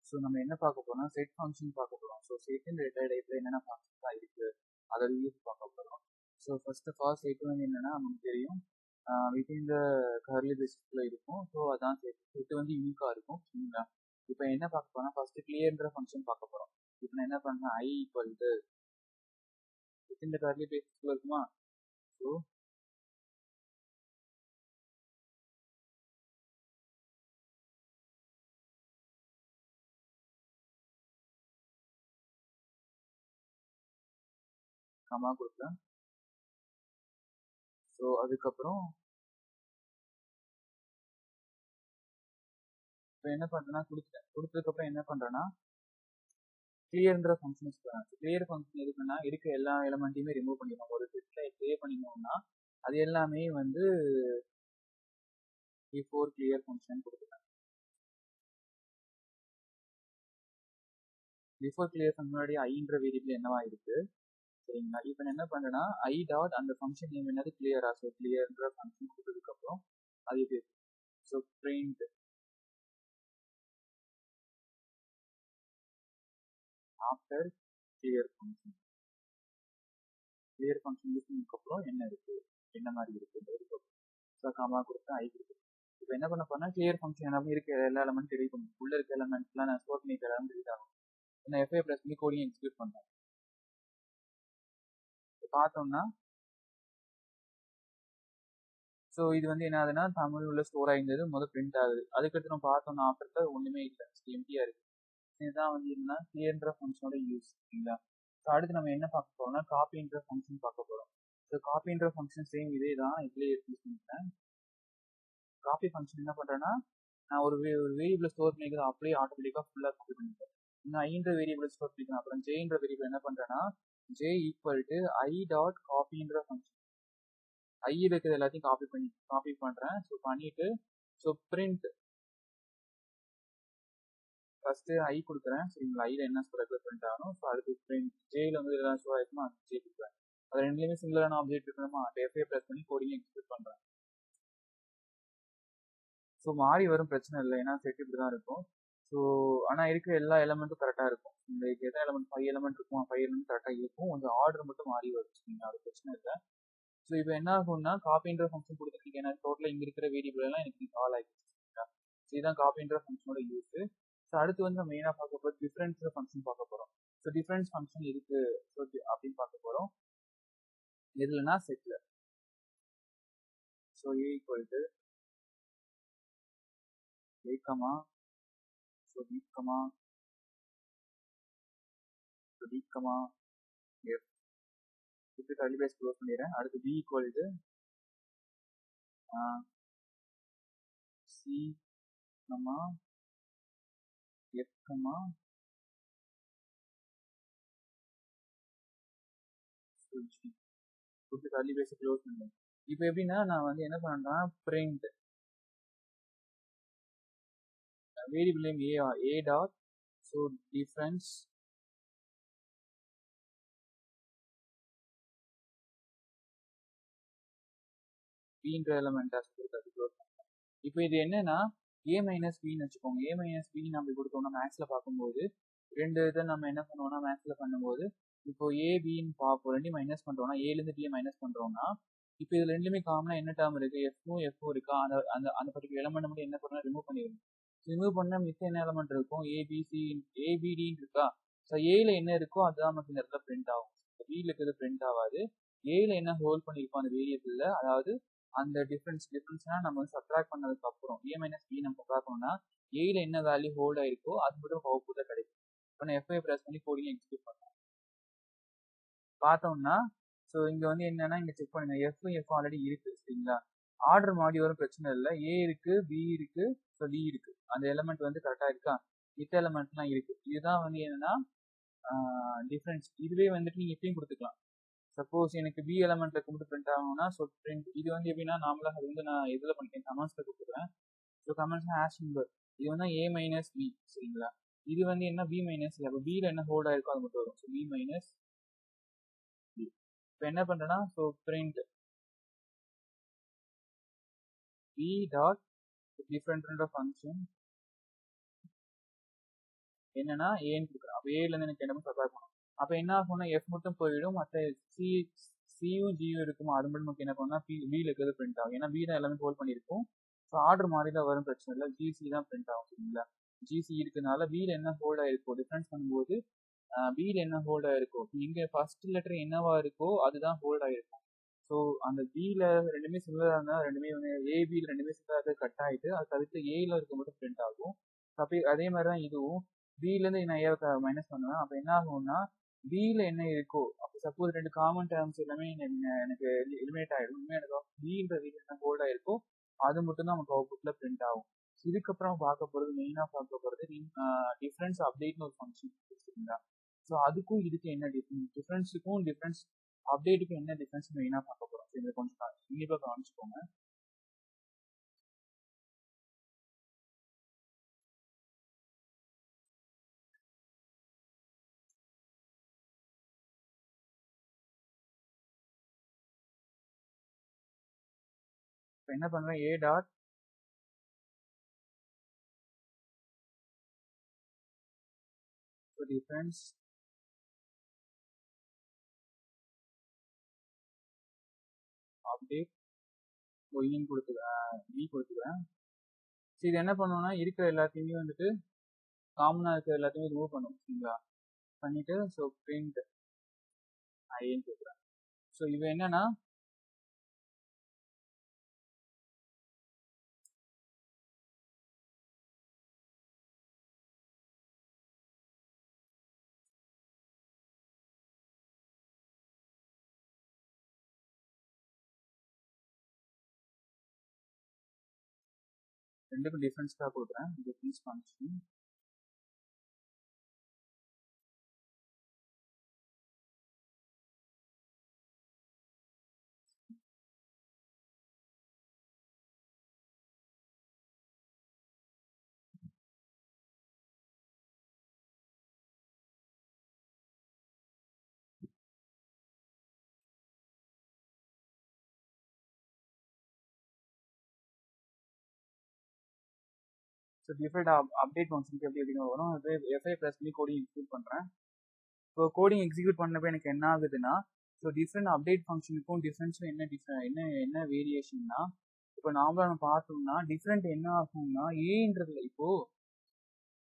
So நம்ம என்ன பார்க்க போறோம்னா செட் ஃபங்க்ஷன் பார்க்க போறோம். ஸோ செட்டின் டேட்டா டைப்ல என்னென்ன ஃபங்க்ஷன்லாம் இருக்கு அதோட யூஸ் பார்க்க போறோம். So first of all set வந்து என்னன்னா நமக்கு தெரியும் வித்தின் த கர்லி பேசிஸ்ல இருக்கும். ஸோ அதான் செட். செட் வந்து யூனிக்கா இருக்கும். சரிங்களா? இப்போ என்ன பார்க்க போறோம்னா ஃபர்ஸ்ட் கிளியர்ன்ற ஃபங்க்ஷன் பார்க்க போறோம். இப்போ நான் என்ன பண்றேன் I equal to within the curly பேசிஸ்ல இருக்குமா? ஸோ கமா கொடுக்குறேன். ஸோ அதுக்கப்புறம் இப்போ என்ன பண்றேன்னா கொடுத்ததுக்கப்புறம் என்ன பண்றேன்னா கிளியர்ன்ற ஃபங்க்ஷன் யூஸ் பண்ணுறேன். கிளியர் ஃபங்க்ஷன் எதுக்குன்னா இருக்க எல்லா எலமெண்ட்டையுமே ரிமூவ் பண்ணிடணும். ஒரு செட்டில் கிளியர் பண்ணிடணும்னா அது எல்லாமே வந்து பிஃபோர் கிளியர் ஃபங்க்ஷன் கொடுத்துருக்கேன். பிஃபோர் கிளியர் ஃபங்க்ஷன் முன்னாடி ஐன்ற வேரியபிள் என்னவா இருக்கு சரிங்களா? இப்போ நான் என்ன பண்றேன்னா ஐ டாட் அந்த ஃபங்க்ஷன் நேம் என்னது கிளியரா. ஸோ கிளியர்ன்ற ஃபங்க்ஷன் கொடுத்ததுக்கப்புறம் அது இது so print after clear function. Clear function use பண்ணதுக்கப்புறம் என்ன இருக்கு என்ன மாதிரி இருக்கு ஸோ காமா கொடுத்து ஐ கொடுத்து இப்போ என்ன பண்ண போறேன்னா கிளியர் ஃபங்க்ஷன் எல்லாமே இருக்க எல்லா எலமெண்ட் டெலிட் பண்ணும். உள்ள இருக்க எலமெண்ட்ஸ்லாம் நான் ஸ்டோர் பண்ணிக்க எல்லாம் டெலிட் ஆகும். நான் எஃப்ஐ ப்ளஸ் பண்ணி கோடிங் எக்ஸிக்யூட் பண்றேன். பார்த்தோம்னா ஸோ இது வந்து என்ன ஆகுதுன்னா தமிழ் உள்ள ஸ்டோர் ஆயிருந்தது முதல் பிரிண்ட் ஆகுது. அதுக்கடுத்து நம்ம பார்த்தோம்னா ஆஃப்டர் ஒண்ணுமே இல்லை எம்டியா இருக்கு. இதுதான் வந்து என்னன்னா கிளியர்ன்ற ஃபங்க்ஷனோட யூஸ் சரிங்களா? ஸோ அடுத்து நம்ம என்ன பார்க்க போறோம்னா காப்பின்ற ஃபங்க்ஷன் பார்க்க போறோம். ஸோ காப்பின்ற ஃபங்க்ஷன் சேம் இதே தான் இதுலேயே யூஸ் பண்ணிக்கிறேன். காப்பி ஃபங்க்ஷன் என்ன பண்றேன்னா நான் ஒரு வேரியபிள் ஸ்டோர் பண்ணிக்கிறது அப்படியே ஆட்டோமேட்டிக்கா ஃபுல்லா காப்பி பண்ணிக்கிறேன். இன்னும் ஐன்ற வேரியபிள் ஸ்டோர் பண்ணிக்கிறேன். அப்புறம் ஜேன்ற வேரியபிள் என்ன பண்றேன்னா J equal to I dot காப்பின்ற ஃபங்க்ஷன் ஐ இருக்கிறது எல்லாத்தையும் காப்பி பண்றேன். ஸோ பண்ணிட்டு ஸோ பிரிண்ட் ஃபர்ஸ்ட் ஐ கொடுக்குறேன் சரிங்களா? ஐல என்ன ஸ்டோர் பிரிண்ட் ஆகணும். ஸோ அடுத்து பிரிண்ட் ஜேல வந்து எல்லாம் ஷோ ஆயிருக்குமா ஜே கொடுக்குறேன். அது ரெண்டுலேயுமே சிங்கிளான ஆப்ஜெக்ட் இருக்கணுமா எஃப்ஏ ப்ளஸ் பண்ணி கோடிங் எக்ஸிக்யூட் பண்றேன். ஸோ மாறி வரும் பிரச்சனை இல்லை ஏன்னா செட் இப்படி தான் இருக்கும். ஸோ ஆனால் இருக்கிற எல்லா எலமெண்ட்டும் கரெக்டாக இருக்கும். இந்த எத்தனை எலமெண்ட் 5 எலமெண்ட் இருக்கும் 5 எலமெண்ட் கரெக்டாக இருக்கும். கொஞ்சம் ஆர்டர் மட்டும் மாறி வரும் சரிங்களா? அது பிரச்சனை இல்லை. ஸோ இப்போ என்ன ஆகும்னா காப்பின்ற ஃபங்க்ஷன் கொடுத்துருக்கீங்க ஏன்னா டோட்டலாக இங்கே இருக்கிற வேரியபிள் எல்லாம் எனக்கு கால் ஆகிடுச்சு சரிங்களா? ஸோ இதுதான் காப்பின்ற ஃபங்க்ஷனோட யூஸ். ஸோ அடுத்து வந்து நம்ம மெயினாக பார்க்க போகிறோம் டிஃபரன்ஸ் ஃபங்க்ஷன் பார்க்க போகிறோம். ஸோ டிஃபரன்ஸ் ஃபங்க்ஷன் எதுக்கு அப்படின்னு பார்க்க போகிறோம். எதுலன்னா செட்ல. So A equal to A comma so B comma D comma F இப்படி கர்லி பிரேஸ் க்ளோஸ் பண்ணிடுறேன். அடுத்து B equal to C comma F comma இப்படி கர்லி பிரேஸ் க்ளோஸ் பண்ணிடுறேன். இப்போ எப்படின்னா நான் வந்து என்ன பண்றேன்னா print variable name A dot so difference பின்ற எலமெண்ட் இப்போ இது என்னன்னா ஏ மைனஸ் பின்னு வச்சுக்கோங்க. ஏ மைனஸ் பி நம்ம கொடுத்தோம்னா மேக்ஸ்ல பார்க்கும்போது ரெண்டு இதை நம்ம என்ன பண்ணுவோம்னா மேக்ஸ்ல பண்ணும்போது இப்போ ஏ பின்னு பார்ப்போம். ரெண்டையும் மைனஸ் பண்றோம்னா ஏலேருந்து பியை மைனஸ் பண்றோம்னா இப்போ இது ரெண்டுமே காமனா என்ன டேர்ம் இருக்கு எஃப்ஓ இருக்கா அந்த அந்த அந்த பர்டிகுலர் எலமெண்ட் மட்டும் என்ன பண்ணா ரிமூவ் பண்ணிடுவோம். ரிமூவ் பண்ணா மிச்சம் என்ன எலமெண்ட் இருக்கும் ஏபிசி ஏபிடின்னு இருக்கா. ஸோ ஏல என்ன இருக்கோ அதுதான் நமக்கு இந்த இடத்துல பிரிண்ட் ஆகும். பில இருக்கிறது பிரிண்ட் ஆகாது. ஏல என்ன ஹோல்ட் பண்ணிருக்கோம் அந்த வேரியபிள்ல அதாவது அந்த டிஃபரன்ஸ்னா நம்ம வந்து சப்ட்ராக்ட் பண்ணதுக்கு அப்புறம் ஏ மைனஸ் பி நம்ம பார்க்கணும்னா ஏல என்ன வேல்யூ ஹோல்ட் ஆயிருக்கோ அது மட்டும் அவுட்புட்டா கிடைக்கும். இப்போ நான் எஃப்ஐ ப்ரெஸ் பண்ணி கோடிங் எக்ஸிக்யூட் பண்ணேன் பார்த்தோம்னா ஸோ இங்க வந்து என்னன்னா இங்க செக் பண்ணுங்க எஃப் ஆல்ரெடி இருக்கு சரிங்களா? ஆர்டர் மாடி வரும் பிரச்சனை இல்லை. ஏ இருக்கு பி இருக்கு ஸோ டி இருக்கு. அந்த எலமெண்ட் வந்து கரெக்டா இருக்கா. மித்த எலமெண்ட்லாம் இருக்கு. இதுதான் வந்து என்னன்னா டிஃபரன்ஸ். இதுவே வந்துட்டு நீங்க எப்பயும் கொடுத்துக்கலாம். சப்போஸ் எனக்கு பி எலமெண்ட்ல மட்டும் பிரிண்ட் ஆகணும்னா ஸோ பிரிண்ட் இது வந்து எப்படின்னா நார்மலாக அது வந்து நான் எதுல பண்ணிட்டேன் கமெண்ட்ஸ்ல கொடுத்துருவேன். ஸோ கமெண்ட்ஸ் ஹேஷ் சிம்பல் இது வந்து ஏ மைனஸ் பி சரிங்களா? இது வந்து என்ன பி மைனஸ் அப்போ பியில் என்ன ஹோல்ட் ஆயிருக்கோ அது மட்டும் வரும். So B minus B. இப்போ என்ன பண்றேன்னா so print B dot different function என்னன்னா ஏன்னு கொடுக்குறேன். அப்போ ஏல இருந்து எனக்கு என்ன சப்ளை பண்ணும். அப்போ என்ன ஆகும்னா எஃப் மட்டும் போயிடும், மற்ற சியும் ஜியும் இருக்குமா அது மட்டும் நமக்கு என்ன பண்ணா பியில் இருக்கிறது பிரிண்ட் ஆகும். ஏன்னா பி தான் எல்லாமே ஹோல்ட் பண்ணியிருக்கும். ஸோ ஆர்டர் மாதிரி தான் வரும், பிரச்சனை இல்லை. ஜிசி தான் பிரிண்ட் ஆகும் சரிங்களா. ஜிசி இருக்கிறதுனால பியில் என்ன ஹோல்ட் ஆயிருக்கோ டிஃபரன்ஸ் பண்ணும்போது பியில் என்ன ஹோல்ட் ஆயிருக்கோ இங்கே ஃபர்ஸ்ட் லெட்டர் என்னவா இருக்கோ அதுதான் ஹோல்ட் ஆயிருக்கும். ஸோ அந்த பியில் ரெண்டுமே சிமிலராக இருந்தால் ரெண்டுமே வந்து ஏபியில் ரெண்டுமே சிமிலராக கட் ஆகிட்டு அது தவிர்த்து ஏல இருக்க மட்டும் பிரிண்ட் ஆகும். அப்போ அதே மாதிரி தான் இதுவும் பியிலேருந்து நான் ஏவை மைனஸ் பண்ணுவேன். அப்போ என்ன ஆகும்னா பியில் என்ன இருக்கோ அப்போ சப்போஸ் ரெண்டு காமன் டேர்ம்ஸ் எல்லாமே எனக்கு எலிமினேட் ஆகிடும். இனிமேல் எனக்கு பின்ற வீட்டில் என்ன ஹோல்ட் ஆயிருக்கோ அது மட்டும் தான் நமக்கு அவுட்புட்டில் பிரிண்ட் ஆகும். இதுக்கப்புறம் பார்க்க போகிறது மெயினாக பார்க்க போகிறது டிஃப்ரென்ஸ் அப்டேட்னு ஒரு ஃபங்க்ஷன் சரிங்களா. ஸோ அதுக்கும் இதுக்கு என்ன டிஃப்ரென்ஸ், டிஃப்ரென்ஸுக்கும் டிஃப்ரென்ஸ் அப்டேட்டுக்கும் என்ன டிஃப்ரென்ஸ் மெயினாக பார்க்க போகிறோம். இதை கொஞ்சம் கண்டிப்பாக கவனிச்சுக்கோங்க. இப்போ என்ன பண்ணுறேன், ஏ டாட் டிஃப்ரென்ஸ் அப்டேட் ஒய்ன்னு கொடுத்துக்கிறேன், பி கொடுத்துக்கிறேன். சரி இது என்ன பண்ணுவோம்னா இருக்கிற எல்லாத்தையுமே வந்துட்டு காமனாக இருக்கிற எல்லாத்தையுமே ரிமூவ் பண்ணும் சரிங்களா. பண்ணிட்டு ஸோ பிரிண்ட் ஐன்னு கொடுக்குறேன். ஸோ இது என்னன்னா ரெண்டுக்கும் டிஃப்ரென்ஸ் தான் கொடுக்குறேன். Difference function so different update ஃபங்க்ஷனுக்கு எப்படி எப்படின்னு வரும். அது எஃப்ஐ ப்ளஸ் பண்ணி கோடிங் எக்ஸிக்யூட் பண்ணுறேன். இப்போ கோடிங் எக்ஸிக்யூட் பண்ணப்போ எனக்கு என்ன ஆகுதுன்னா ஸோ டிஃப்ரெண்ட் அப்டேட் ஃபங்க்ஷனுக்கும் டிஃப்ரென்ஸும் என்ன வேரியேஷன்னா இப்போ நாமளாக நம்ம பார்த்தோம்னா டிஃப்ரெண்ட் என்ன ஆகும்னா ஏன்றதுல இப்போ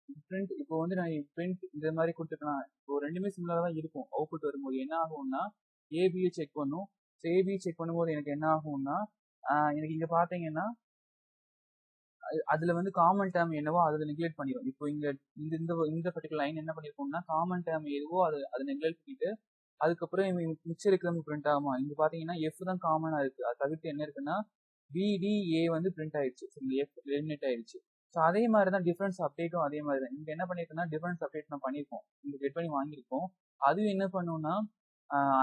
டிஃப்ரெண்ட் இப்போ வந்து நான் பிரிண்ட் இந்த மாதிரி கொடுத்துக்கலாம். இப்போ ரெண்டுமே சிமிலராக தான் இருக்கும். அவுட்புட் வரும்போது என்ன ஆகும்னா ஏபியை செக் பண்ணும். ஸோ ஏபியை செக் பண்ணும்போது எனக்கு என்ன ஆகும்னா எனக்கு இங்கே பார்த்தீங்கன்னா அதுல வந்து காமன் டேர்ம் என்னவோ அதை நெக்லெக்ட் பண்ணிடும். இப்போ இங்க இந்த பர்டிகுலர் லைன் என்ன பண்ணிருக்கோம்னா காமன் டேர்ம் எதுவோ அதை நெக்லெக்ட் பண்ணிட்டு அதுக்கப்புறம் மிச்சம் இருக்கிறவங்க பிரிண்ட் ஆகுமா. இங்க பாத்தீங்கன்னா எஃப் தான் காமனா இருக்கு. அது தவிர்த்து என்ன இருக்குன்னா பிடிஏ வந்து பிரிண்ட் ஆயிடுச்சு. எஃப் எலிமினேட் ஆயிடுச்சு. ஸோ அதே மாதிரி தான் டிஃபரன்ஸ் அப்டேட்டும் அதே மாதிரி தான். இங்க என்ன பண்ணிருக்கோம்னா டிஃபரன்ஸ் அப்டேட் நான் பண்ணிருக்கோம், இங்க கெட் பண்ணி வாங்கியிருக்கோம். அதுவும் என்ன பண்ணும்னா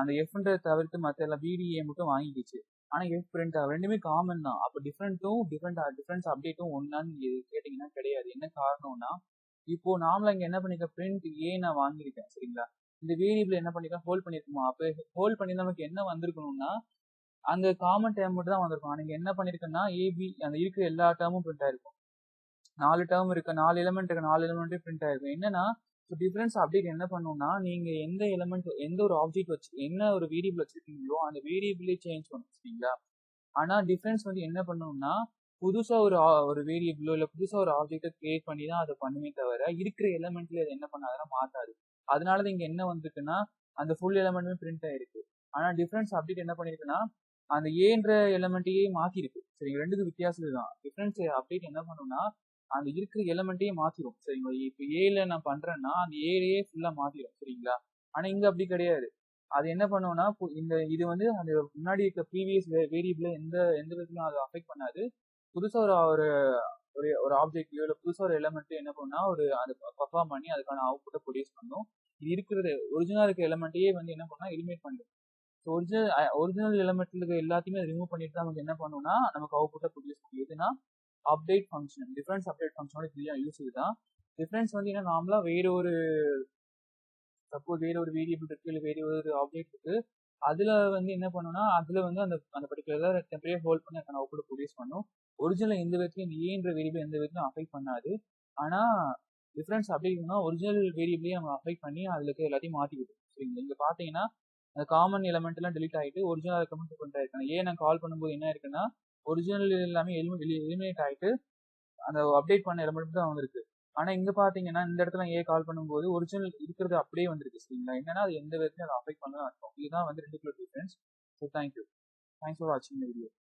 அந்த எஃப்ன்றதை தவிர்த்து மற்ற எல்லாம் பிடிஏ மட்டும் வாங்கிடுச்சு. ஆனா எஃப் பிரிண்ட் ரெண்டுமே காமன் தான். அப்போ டிஃபரன்ஸ் அப்டேட்டும் ஒன்னான்னு கேட்டீங்கன்னா கிடையாது. என்ன காரணம்னா இப்போ நாமளா இங்க என்ன பண்ணிருக்க பிரிண்ட் ஏ நான் வாங்கியிருக்கேன் சரிங்களா. இந்த வேரியபிள் என்ன பண்ணிருக்கேன் ஹோல்ட் பண்ணிருக்குமா. அப்போ ஹோல்ட் பண்ணி நமக்கு என்ன வந்திருக்கணும்னா அந்த காமன் டேர்ம் மட்டும் தான் வந்திருக்கும். நீங்க என்ன பண்ணிருக்கேன்னா ஏபி அந்த இருக்கிற எல்லா டேர்மும் பிரிண்ட் ஆயிருக்கும். 4 டேர்ம் இருக்கு, 4 எலிமெண்ட் இருக்கு, 4 எலிமெண்ட்டும் பிரிண்ட் ஆயிருக்கும். என்னன்னா டிஃபரன்ஸ் அப்டேட் என்ன பண்ணும்னா நீங்க எந்த எலிமெண்ட் எந்த ஒரு ஆப்ஜெக்ட் வச்சு என்ன ஒரு வேரியபிள் வச்சிருக்கீங்களோ அந்த வேரியபிளே சேஞ்ச் பண்ணும் சரிங்களா. ஆனா டிஃபரன்ஸ் வந்து என்ன பண்ணணும்னா புதுசா ஒரு வேரியபிளோ இல்ல புதுசா ஒரு ஆப்ஜெக்டை கிரியேட் பண்ணி தான் அதை பண்ணுமே தவிர இருக்கிற எலிமெண்ட்ல அதை என்ன பண்ணாதுன்னா மாத்தாது. அதனாலதான் இங்க என்ன வந்திருக்குன்னா அந்த ஃபுல் எலிமெண்ட்டுமே பிரிண்ட் ஆயிருக்கு. ஆனா டிஃபரன்ஸ் அப்டேட் என்ன பண்ணிருக்குன்னா அந்த ஏன்ற எலிமெண்ட்டையே மாத்திருக்கு. சரி ரெண்டுக்கு வித்தியாசம் இதுதான். டிஃபரன்ஸ் அப்டேட் என்ன பண்ணும்னா அந்த இருக்கிற எலிமெண்ட்டையே மாத்திரும் சரிங்களா. இப்போ ஏல நான் பண்றேன்னா அந்த ஏலையே ஃபுல்லா மாத்திரும் சரிங்களா. ஆனா இங்க அப்படி கிடையாது. அது என்ன பண்ணுவோம்னா இது வந்து அந்த முன்னாடி இருக்க ப்ரீவியஸ் வேரியபிள் எந்த விதத்திலும் அதை அஃபெக்ட் பண்ணாது. புதுசா ஒரு ஒரு ஆப்ஜெக்டையோ இல்லை புதுசா ஒரு எலிமெண்ட்டோ என்ன பண்ணா அதை பர்ஃபார்ம் பண்ணி அதுக்கான அவுட்புட்டை ப்ரொடியூஸ் பண்ணும். இது இருக்கிறது ஒரிஜினல் இருக்க எலிமெண்ட்டையே வந்து என்ன பண்ணா எலிமினேட் பண்ணிடும். ஸோ ஒரிஜினல் எலிமெண்ட்ல இருக்க எல்லாத்தையுமே ரிமூவ் பண்ணிட்டு தான் நமக்கு என்ன பண்ணும்னா நமக்கு அவுட்புட்டை ப்ரொடியூஸ் பண்ணும். எதுனா அப்டேட் ஃபங்க்ஷன் டிஃபரன்ஸ் அப்டேட் ஃபங்க்ஷனோட யூஸ் இதுதான். டிஃபரன்ஸ் வந்து என்ன நார்மலா வேற ஒரு வேரியபிள் இருக்கு இல்லை வேற ஒரு ஆப்ஜெக்ட் இருக்கு. அதுல வந்து என்ன பண்ணும்னா அதுல வந்து அந்த பர்டிகுலர் டெம்பரேச்சர் ஹோல்ட் பண்ணி அதுக்கான அவுட்புட் ப்ரொடியூஸ் பண்ணும். ஒரிஜினல் எந்த விதத்துலையும் ஏன்ற வேரியபிள் எந்த விதத்துலையும் அஃபெக்ட் பண்ணாது. ஆனா டிஃப்ரென்ஸ் அப்படி இருக்குன்னா ஒரிஜினல் வேரியபிளே நம்ம அப்டேட் பண்ணி அதில் இருக்க எல்லாத்தையும் மாற்றிக்கிட்டோம். சரிங்களா? இங்கே பார்த்தீங்கன்னா அந்த காமன் எலமெண்ட் எல்லாம் டெலிட் ஆகிட்டு ஒரிஜினல் கமெண்ட் பண்ணிட்டு இருக்கேன். ஏன் நான் கால் பண்ணும்போது என்ன இருக்குன்னா ஒரிஜினல் எல்லாமே எலிமினேட் ஆகிட்டு அந்த அப்டேட் பண்ண எலமெண்ட் தான் வந்திருக்கு. ஆனால் இங்கே பார்த்தீங்கன்னா இந்த இடத்துல ஏ கால் பண்ணும்போது ஒரிஜினல் இருக்கிறது அப்படியே வந்திருக்கு. சரிங்களா? என்னன்னா அது எந்த விதத்தையும் அதை அஃபெக்ட் பண்ணலாம் அர்த்தம். இதுதான் வந்து ரெண்டுக்குள்ள டிஃபரன்ஸ். So thank you. தேங்க்ஸ் ஃபார் வாட்சிங் த வீடியோ.